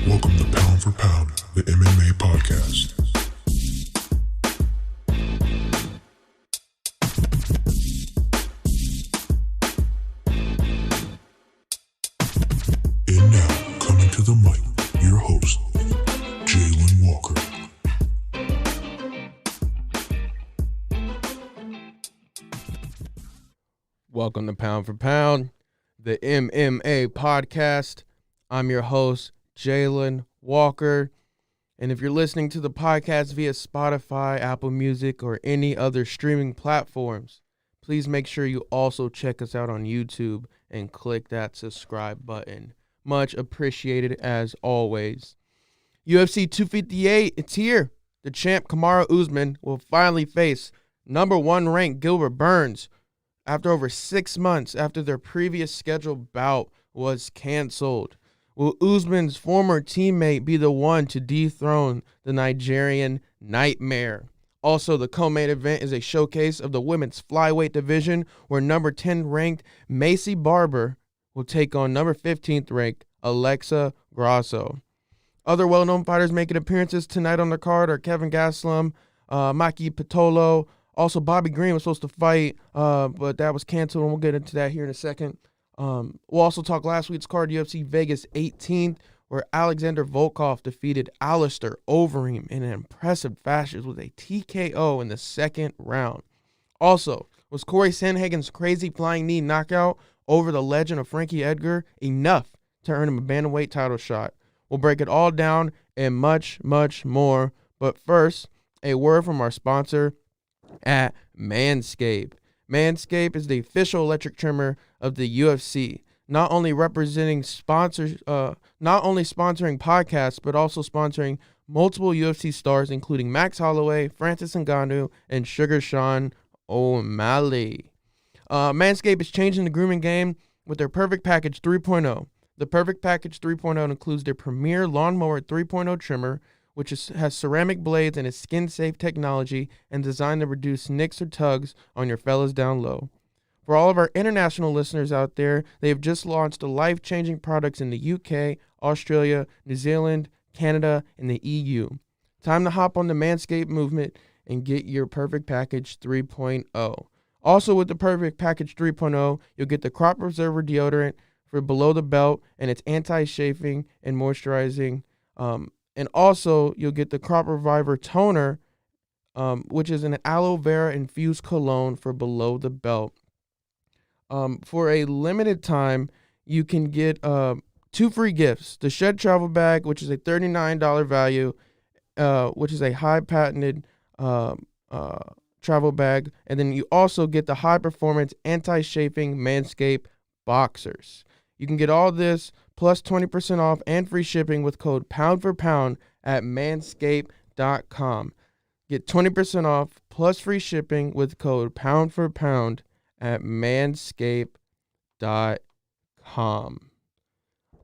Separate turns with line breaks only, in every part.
Welcome to Pound for Pound, the MMA podcast. And now, coming to the mic, your host, Jalen Walker.
Welcome to Pound for Pound, the MMA podcast. I'm your host, Jalen Walker. And if you're listening to the podcast via Spotify, Apple Music, or any other streaming platforms, please make sure you also check us out on YouTube and click that subscribe button. Much appreciated as always. UFC 258, it's here. The champ Kamaru Usman will finally face number 1 ranked Gilbert Burns after over 6 months after their previous scheduled bout was canceled. Will Usman's former teammate be the one to dethrone the Nigerian Nightmare? Also, the co-main event is a showcase of the women's flyweight division where number 10 ranked Maycee Barber will take on number 15th ranked Alexa Grasso. Other well-known fighters making appearances tonight on the card are Kelvin Gastelum, Maki Pitolo. Also, Bobby Green was supposed to fight, but that was canceled, and we'll get into that here in a second. We'll also talk last week's card, UFC Vegas 18th, where Alexander Volkov defeated Alistair Overeen in an impressive fashion with a TKO in the second round. Also, was Cory Sandhagen's crazy flying knee knockout over the legend of Frankie Edgar enough to earn him a Bantamweight title shot? We'll break it all down and much, much more. But first, a word from our sponsor at Manscape. Manscape is the official electric trimmer of the UFC, not only sponsoring podcasts, but also sponsoring multiple UFC stars, including Max Holloway, Francis Ngannou, and Sugar Sean O'Malley. Manscaped is changing the grooming game with their Perfect Package 3.0. The Perfect Package 3.0 includes their premier Lawnmower 3.0 trimmer, which has ceramic blades and is skin-safe technology and designed to reduce nicks or tugs on your fellas down low. For all of our international listeners out there, they have just launched life-changing products in the UK, Australia, New Zealand, Canada, and the EU. Time to hop on the Manscaped movement and get your Perfect Package 3.0. Also with the Perfect Package 3.0, you'll get the Crop Preserver deodorant for below the belt, and it's anti-chafing and moisturizing. And also, you'll get the Crop Reviver Toner, which is an aloe vera infused cologne for below the belt. For a limited time, you can get 2 free gifts. The Shed Travel Bag, which is a $39 value, which is a high-patented travel bag. And then you also get the high-performance anti-chafing Manscaped Boxers. You can get all this plus 20% off and free shipping with code POUNDFORPOUND at manscaped.com. Get 20% off plus free shipping with code POUNDFORPOUND at manscaped.com.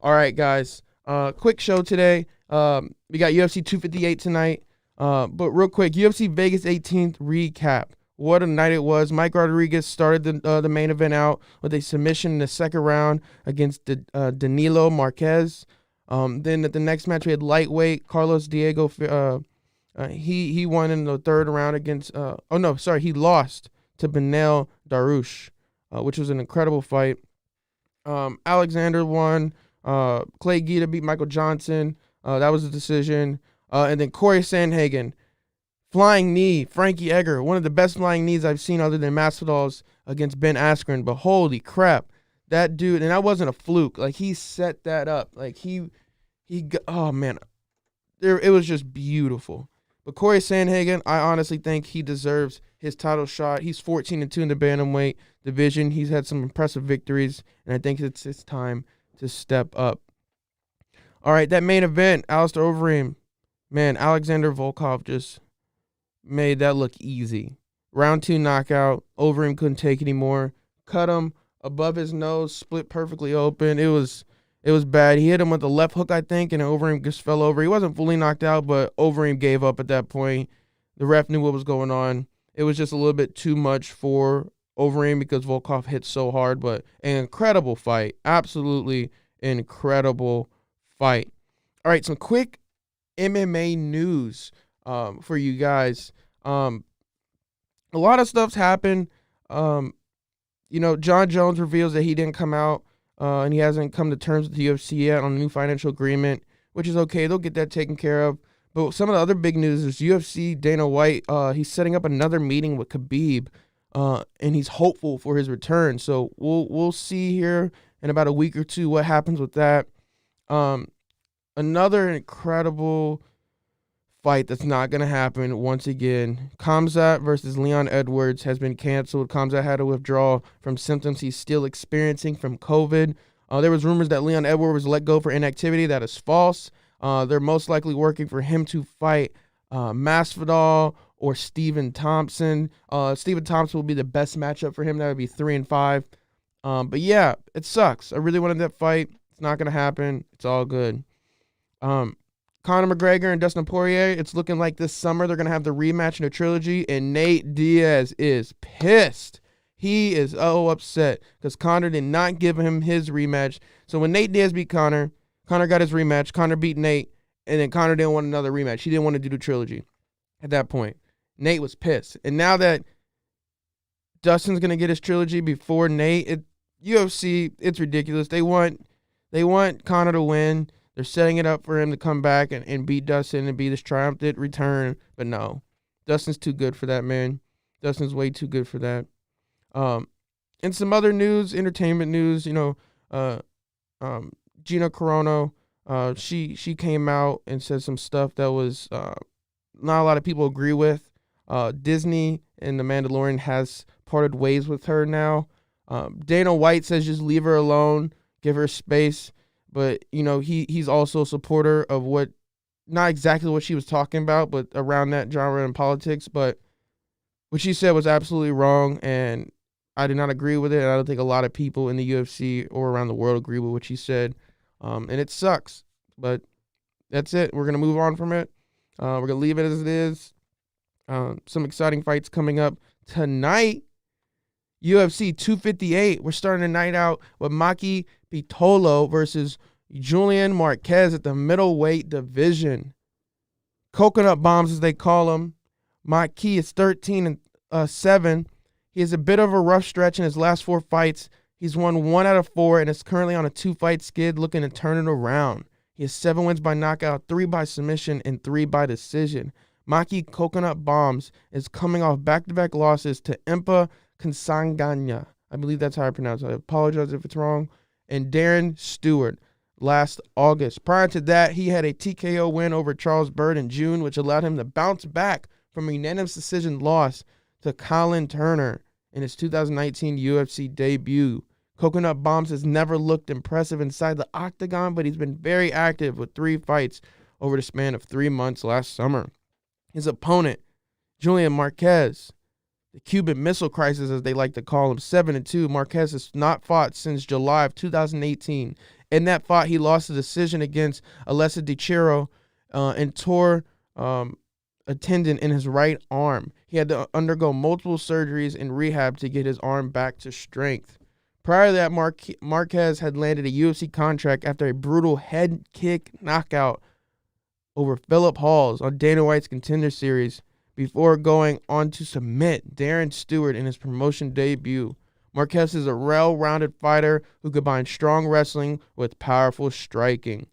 All right, guys. Quick show today. We got UFC 258 tonight. But real quick, UFC Vegas 18th recap. What a night it was. Mike Rodriguez started the main event out with a submission in the second round against Danilo Marquez. Then at the next match, we had lightweight Carlos Diego. He won in the third round against he lost to Benel Darush, which was an incredible fight. Alexander won. Clay Guida beat Michael Johnson. That was a decision. And then Cory Sandhagen. Flying knee, Frankie Edgar, one of the best flying knees I've seen other than Masvidal's against Ben Askren. But holy crap, that dude, and that wasn't a fluke. Like, he set that up. Like, oh man, it was just beautiful. But Cory Sandhagen, I honestly think he deserves his title shot. He's 14-2 in the bantamweight division. He's had some impressive victories, and I think it's his time to step up. All right, that main event, Alistair Overeen, man, Alexander Volkov just made that look easy. Round 2 knockout. Overeem couldn't take anymore. Cut him above his nose, split perfectly open. It was bad. He hit him with the left hook, I think, and Overeem just fell over. He wasn't fully knocked out, but Overeem gave up at that point. The ref knew what was going on. It was just a little bit too much for Overeem because Volkov hit so hard, but an incredible fight. Absolutely incredible fight. All right, some quick MMA news for you guys. A lot of stuff's happened. John Jones reveals that he didn't come out and he hasn't come to terms with the UFC yet on a new financial agreement, which is okay. They'll get that taken care of. But some of the other big news is UFC Dana White. He's setting up another meeting with Khabib, and he's hopeful for his return. So we'll see here in about a week or two what happens with that. Another incredible fight that's not going to happen once again. Khamzat versus Leon Edwards has been canceled. Khamzat had to withdraw from symptoms he's still experiencing from COVID. There was rumors that Leon Edwards was let go for inactivity. That is false. They're most likely working for him to fight Masvidal or Stephen Thompson. Stephen Thompson will be the best matchup for him. That would be 3-5. But yeah, it sucks. I really wanted that fight. It's not going to happen. It's all good. Conor McGregor and Dustin Poirier, it's looking like this summer they're going to have the rematch in a trilogy, and Nate Diaz is pissed. He is upset because Conor did not give him his rematch. So when Nate Diaz beat Conor, Conor got his rematch. Conor beat Nate, and then Conor didn't want another rematch. He didn't want to do the trilogy at that point. Nate was pissed. And now that Dustin's going to get his trilogy before Nate, UFC, it's ridiculous. They want Conor to win. They're setting it up for him to come back and beat Dustin and be this triumphant return. But no, Dustin's too good for that, man. Dustin's way too good for that. And some other news, entertainment news, Gina Carano, she came out and said some stuff that was not a lot of people agree with. Disney and The Mandalorian has parted ways with her now. Dana White says just leave her alone, give her space. But, he's also a supporter of not exactly what she was talking about, but around that genre in politics. But what she said was absolutely wrong, and I did not agree with it. And I don't think a lot of people in the UFC or around the world agree with what she said. And it sucks. But that's it. We're going to move on from it. We're going to leave it as it is. Some exciting fights coming up tonight. UFC 258. We're starting the night out with Maki Pitolo versus Julian Marquez at the middleweight division. Coconut bombs, as they call him. Maki is 13-7. He has a bit of a rough stretch in his last 4 fights. He's won 1 out of 4 and is currently on a 2-fight skid looking to turn it around. He has 7 wins by knockout, 3 by submission, and 3 by decision. Maki Coconut Bombs is coming off back-to-back losses to Impa Kansanganya. I believe that's how I pronounce it. I apologize if it's wrong. And Darren Stewart last August. Prior to that, he had a TKO win over Charles Byrd in June, which allowed him to bounce back from a unanimous decision loss to Colin Turner in his 2019 UFC debut. Coconut Bombs has never looked impressive inside the octagon, but he's been very active with 3 fights over the span of 3 months last summer. His opponent, Julian Marquez, the Cuban Missile Crisis, as they like to call him, 7-2. Marquez has not fought since July of 2018. In that fight, he lost a decision against Alessa Di and tore a tendon in his right arm. He had to undergo multiple surgeries and rehab to get his arm back to strength. Prior to that, Marquez had landed a UFC contract after a brutal head kick knockout over Philip Halls on Dana White's Contender Series before going on to submit Darren Stewart in his promotion debut. Marquez is a well-rounded fighter who combines strong wrestling with powerful striking.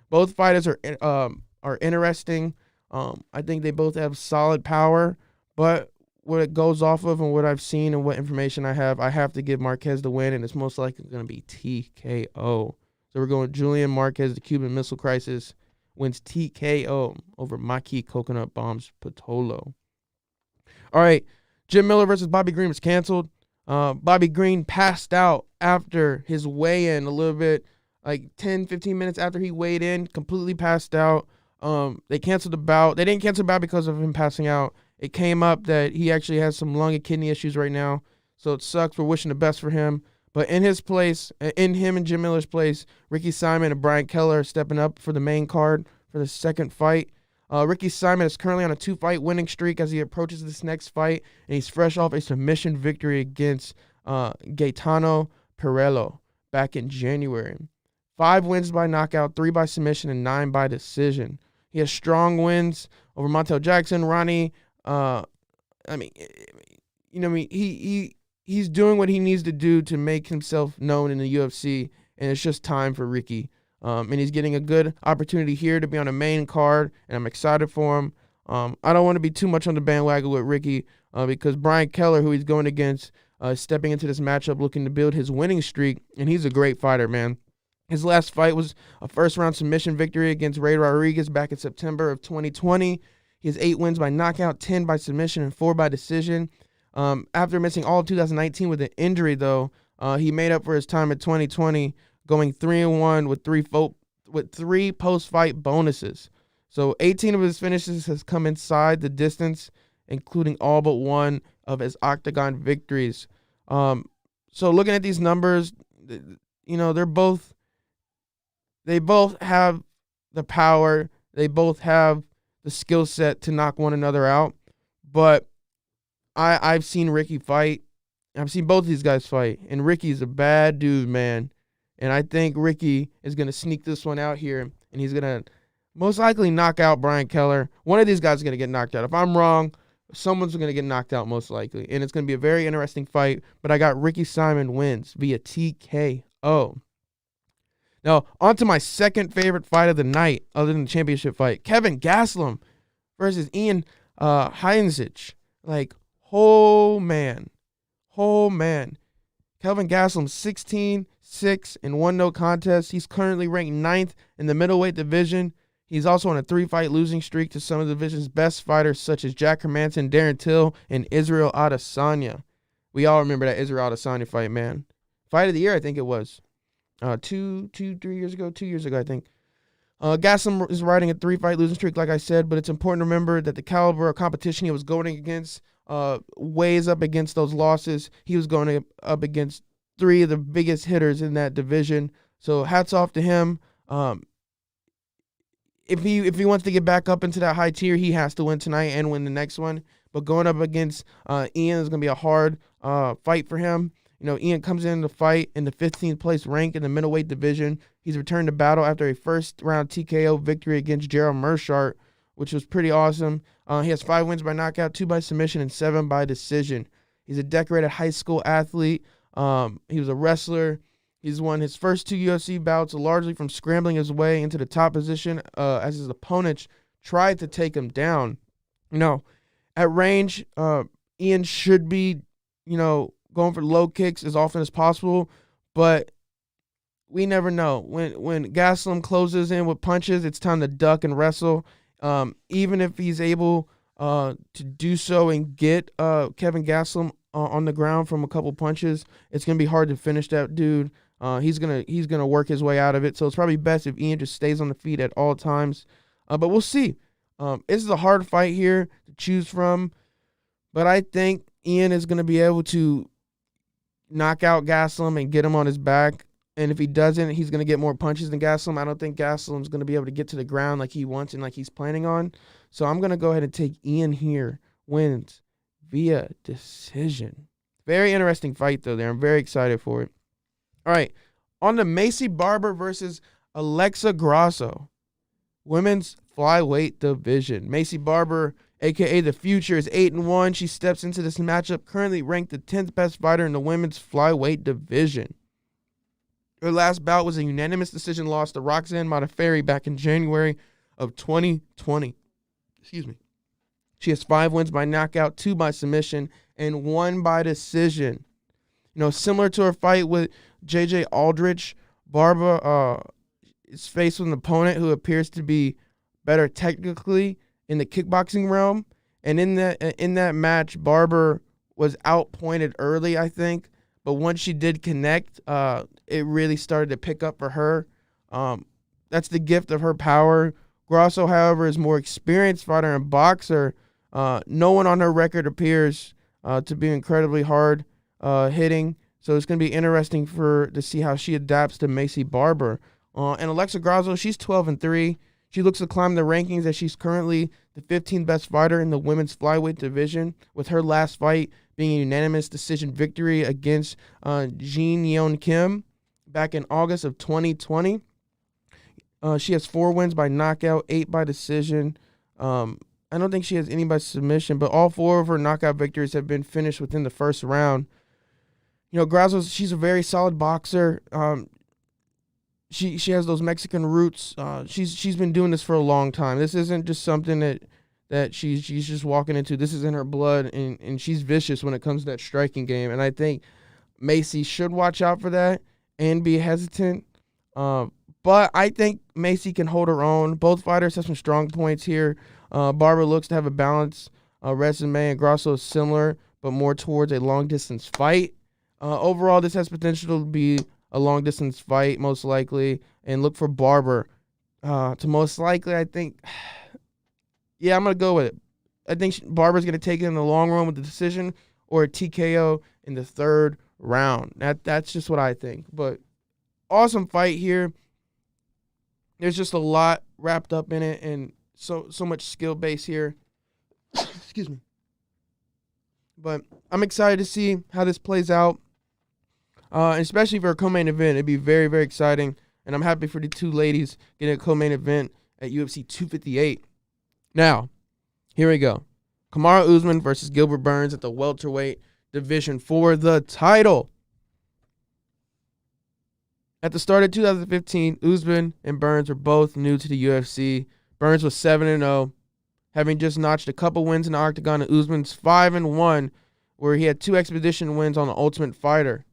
Both fighters are interesting. I think they both have solid power, but what it goes off of and what I've seen and what information I have to give Marquez the win, and it's most likely going to be TKO. So we're going Julian Marquez, the Cuban Missile Crisis, wins TKO over Maki Coconut Bombs Pitolo. All right, Jim Miller versus Bobby Green was canceled. Bobby Green passed out after his weigh-in a little bit, like 10, 15 minutes after he weighed in, completely passed out. They canceled the bout. They didn't cancel the bout because of him passing out. It came up that he actually has some lung and kidney issues right now, so it sucks. We're wishing the best for him. But in his place, in him and Jim Miller's place, Ricky Simon and Brian Keller are stepping up for the main card for the second fight. Ricky Simon is currently on a 2-fight winning streak as he approaches this next fight, and he's fresh off a submission victory against Gaetano Perello back in January. 5 wins by knockout, 3 by submission, and 9 by decision. He has strong wins over Montel Jackson, Ronnie. He's doing what he needs to do to make himself known in the UFC, and it's just time for Ricky. And he's getting a good opportunity here to be on a main card, and I'm excited for him. I don't want to be too much on the bandwagon with Ricky because Brian Keller, who he's going against, stepping into this matchup looking to build his winning streak, and he's a great fighter, man. His last fight was a first-round submission victory against Ray Rodriguez back in September of 2020. He has 8 wins by knockout, 10 by submission, and 4 by decision. After missing all of 2019 with an injury, though, he made up for his time in 2020, going 3-1 with 3 post-fight bonuses. So 18 of his finishes has come inside the distance, including all but one of his octagon victories. So looking at these numbers, they both have the power. They both have the skill set to knock one another out. But I've seen Ricky fight. I've seen both of these guys fight. And Ricky's a bad dude, man. And I think Ricky is going to sneak this one out here. And he's going to most likely knock out Brian Keller. One of these guys is going to get knocked out. If I'm wrong, someone's going to get knocked out most likely. And it's going to be a very interesting fight. But I got Ricky Simon wins via TKO. Now, on to my second favorite fight of the night, other than the championship fight. Kelvin Gastelum versus Ian Heinisch. Oh man. Kelvin Gastelum, 16-6 in 1 no contest. He's currently ranked 9th in the middleweight division. He's also on a 3-fight losing streak to some of the division's best fighters, such as Jack Hermanson, Darren Till, and Israel Adesanya. We all remember that Israel Adesanya fight, man. Fight of the year, I think it was. 2 years ago, I think. Gastelum is riding a 3-fight losing streak, like I said, but it's important to remember that the caliber of competition he was going against weighs up against those losses. He was going up against 3 of the biggest hitters in that division. So hats off to him. If he wants to get back up into that high tier, he has to win tonight and win the next one. But going up against Ian is going to be a hard fight for him. Ian comes in the fight in the 15th place rank in the middleweight division. He's returned to battle after a first-round TKO victory against Gerald Meerschaert, which was pretty awesome. He has 5 wins by knockout, 2 by submission, and 7 by decision. He's a decorated high school athlete. He was a wrestler. He's won his first 2 UFC bouts, largely from scrambling his way into the top position as his opponents tried to take him down. At range, Ian should be, going for low kicks as often as possible, but we never know. When Gastelum closes in with punches, it's time to duck and wrestle. Even if he's able to do so and get Kelvin Gastelum on the ground from a couple punches, it's gonna be hard to finish that dude. He's gonna work his way out of it. So it's probably best if Ian just stays on the feet at all times. But we'll see. This is a hard fight here to choose from, but I think Ian is gonna be able to knock out Gastelum and get him on his back. And if he doesn't, he's going to get more punches than Gastelum. I don't think Gastelum's going to be able to get to the ground like he wants and like he's planning on. So I'm going to go ahead and take Ian here. Wins via decision. Very interesting fight, though, there. I'm very excited for it. All right. On to Maycee Barber versus Alexa Grasso. Women's flyweight division. Maycee Barber, a.k.a. The Future, is 8-1. She steps into this matchup currently ranked the 10th best fighter in the women's flyweight division. Her last bout was a unanimous decision loss to Roxanne Modafferi back in January of 2020. Excuse me. She has 5 wins by knockout, 2 by submission, and 1 by decision. Similar to her fight with J.J. Aldrich, Barber is faced with an opponent who appears to be better technically in the kickboxing realm. And in that match, Barber was outpointed early, I think. But once she did connect, it really started to pick up for her. That's the gift of her power. Grasso, however, is more experienced fighter and boxer. No one on her record appears to be incredibly hard hitting. So it's going to be interesting to see how she adapts to Maycee Barber. And Alexa Grasso, she's 12-3. She looks to climb the rankings as she's currently the 15th best fighter in the women's flyweight division, with her last fight being a unanimous decision victory against Jin Yeon Kim back in August of 2020. She has 4 wins by knockout, 8 by decision. I don't think she has any by submission, but all 4 of her knockout victories have been finished within the first round. You know, Grasso, she's a very solid boxer. She has those Mexican roots. She's been doing this for a long time. This isn't just something that she's just walking into. This is in her blood, and she's vicious when it comes to that striking game. And I think Maycee should watch out for that and be hesitant. But I think Maycee can hold her own. Both fighters have some strong points here. Barber looks to have a balanced resume, and Grasso is similar, but more towards a long-distance fight. Overall, this has potential to be a long-distance fight, most likely, and look for Barber to most likely, I think. Yeah, I'm going to go with it. I think Barber's going to take it in the long run with the decision or a TKO in the 3rd round. That's just what I think. But awesome fight here. There's just a lot wrapped up in it, and so much skill base here. Excuse me. But I'm excited to see how this plays out, especially for a co-main event. It'd be very, very exciting, and I'm happy for the 2 ladies getting a co-main event at UFC 258. Now, here we go. Kamaru Usman versus Gilbert Burns at the welterweight division for the title. At the start of 2015, Usman and Burns were both new to the UFC. Burns was 7-0, having just notched a couple wins in the octagon, and Usman's 5-1, where he had 2 expedition wins on the Ultimate Fighter.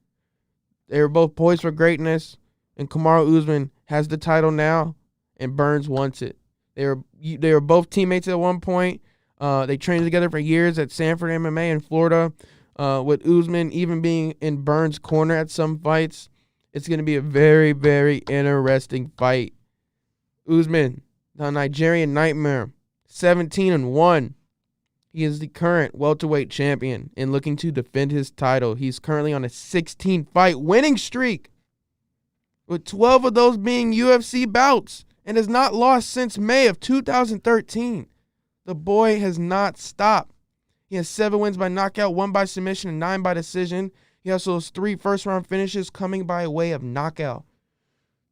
They were both poised for greatness, and Kamaru Usman has the title now, and Burns wants it. They were both teammates at one point. They trained together for years at Sanford MMA in Florida, with Usman even being in Burns' corner at some fights. It's going to be a very, very interesting fight. Usman, the Nigerian Nightmare, 17-1. He is the current welterweight champion and looking to defend his title. He's currently on a 16-fight winning streak, with 12 of those being UFC bouts, and has not lost since May of 2013. The boy has not stopped. He has 7 wins by knockout, 1 by submission, and 9 by decision. He also has 3 first-round finishes coming by way of knockout.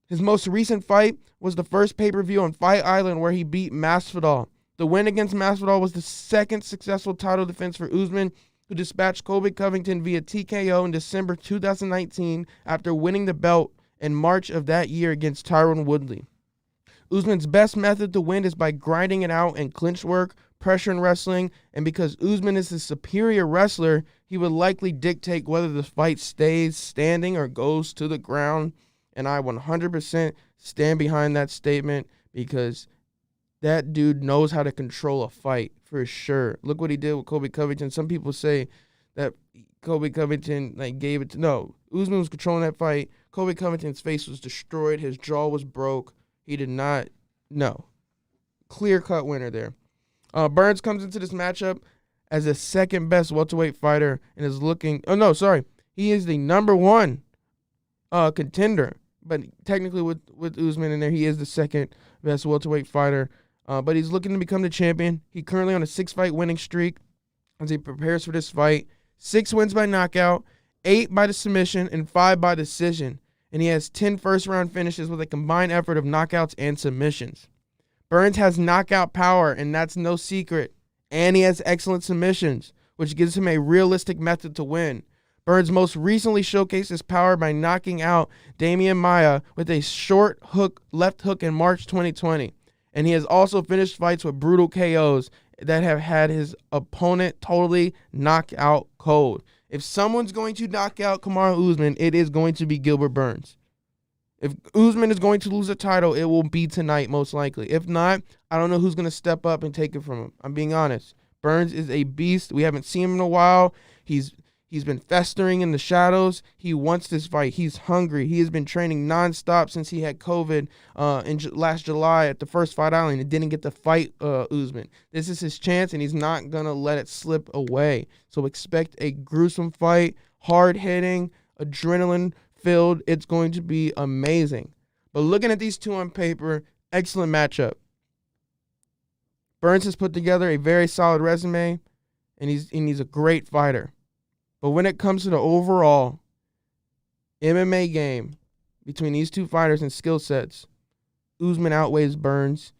His most recent fight was the first pay-per-view on Fight Island, where he beat Masvidal. The win against Masvidal was the 2nd successful title defense for Usman, who dispatched Colby Covington via TKO in December 2019 after winning the belt in March of that year against Tyron Woodley. Usman's best method to win is by grinding it out in clinch work, pressure and wrestling, and because Usman is the superior wrestler, he would likely dictate whether the fight stays standing or goes to the ground, and I 100% stand behind that statement because that dude knows how to control a fight for sure. Look what he did with Colby Covington. Some people say that Colby Covington gave it to... No, Usman was controlling that fight. Colby Covington's face was destroyed. His jaw was broke. He did not... No. Clear-cut winner there. Burns comes into this matchup as the 2nd best welterweight fighter and is looking... Oh, no, sorry. He is the number 1 contender. But technically with Usman in there, he is the 2nd best welterweight fighter. But he's looking to become the champion. He's currently on a 6-fight winning streak as he prepares for this fight. 6 wins by knockout, 8 by the submission, and 5 by decision. And he has 10 first-round finishes with a combined effort of knockouts and submissions. Burns has knockout power, and that's no secret. And he has excellent submissions, which gives him a realistic method to win. Burns most recently showcased his power by knocking out Damian Maia with a short hook, left hook in March 2020. And he has also finished fights with brutal KOs that have had his opponent totally knocked out cold. If someone's going to knock out Kamaru Usman, it is going to be Gilbert Burns. If Usman is going to lose a title, it will be tonight, most likely. If not, I don't know who's going to step up and take it from him. I'm being honest. Burns is a beast. We haven't seen him in a while. He's been festering in the shadows. He wants this fight. He's hungry. He has been training nonstop since he had COVID last July at the first Fight Island and didn't get to fight Usman. This is his chance, and he's not going to let it slip away. So expect a gruesome fight, hard-hitting, adrenaline-filled. It's going to be amazing. But looking at these two on paper, excellent matchup. Burns has put together a very solid resume, and he's a great fighter. But when it comes to the overall MMA game, between these two fighters and skill sets, Usman outweighs Burns.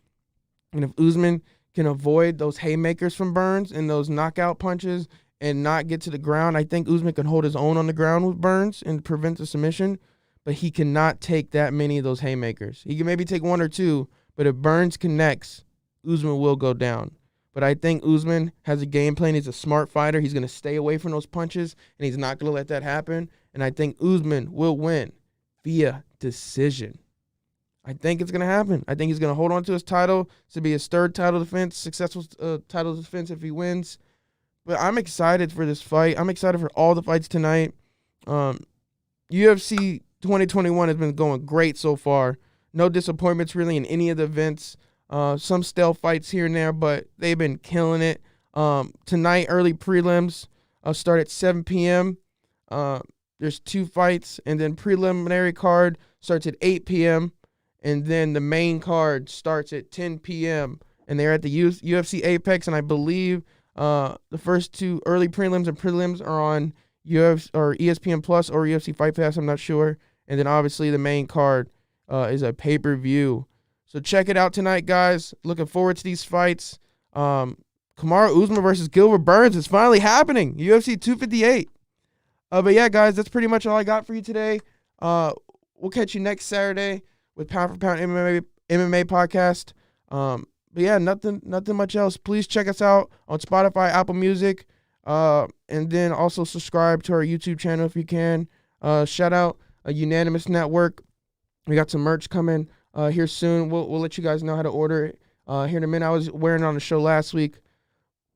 And if Usman can avoid those haymakers from Burns and those knockout punches and not get to the ground, I think Usman can hold his own on the ground with Burns and prevent the submission, but he cannot take that many of those haymakers. He can maybe take one or two, but if Burns connects, Usman will go down. But I think Usman has a game plan. He's a smart fighter. He's going to stay away from those punches, and he's not going to let that happen. And I think Usman will win via decision. I think it's going to happen. I think he's going to hold on to his title. This will be his third title defense, successful title defense if he wins. But I'm excited for this fight. I'm excited for all the fights tonight. UFC 2021 has been going great so far. No disappointments really in any of the events. Some stale fights here and there, but they've been killing it. Tonight, early prelims start at 7 p.m. There's 2 fights, and then preliminary card starts at 8 p.m., and then the main card starts at 10 p.m., and they're at the UFC Apex, and I believe the first 2 early prelims and prelims are on UFC or ESPN Plus or UFC Fight Pass, I'm not sure, and then obviously the main card is a pay-per-view. So check it out tonight, guys. Looking forward to these fights. Kamaru Usman versus Gilbert Burns is finally happening. UFC 258. But yeah, guys, that's pretty much all I got for you today. We'll catch you next Saturday with Pound for Pound MMA podcast. But yeah, nothing much else. Please check us out on Spotify, Apple Music, and then also subscribe to our YouTube channel if you can. Shout out a Unanimous Network. We got some merch coming here soon. We'll let you guys know how to order it here in a minute. I was wearing it on the show last week.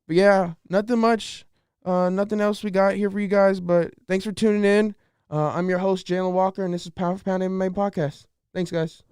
But yeah, nothing much. Nothing else we got here for you guys. But thanks for tuning in. I'm your host, Jalen Walker, and this is Pound for Pound MMA Podcast. Thanks, guys.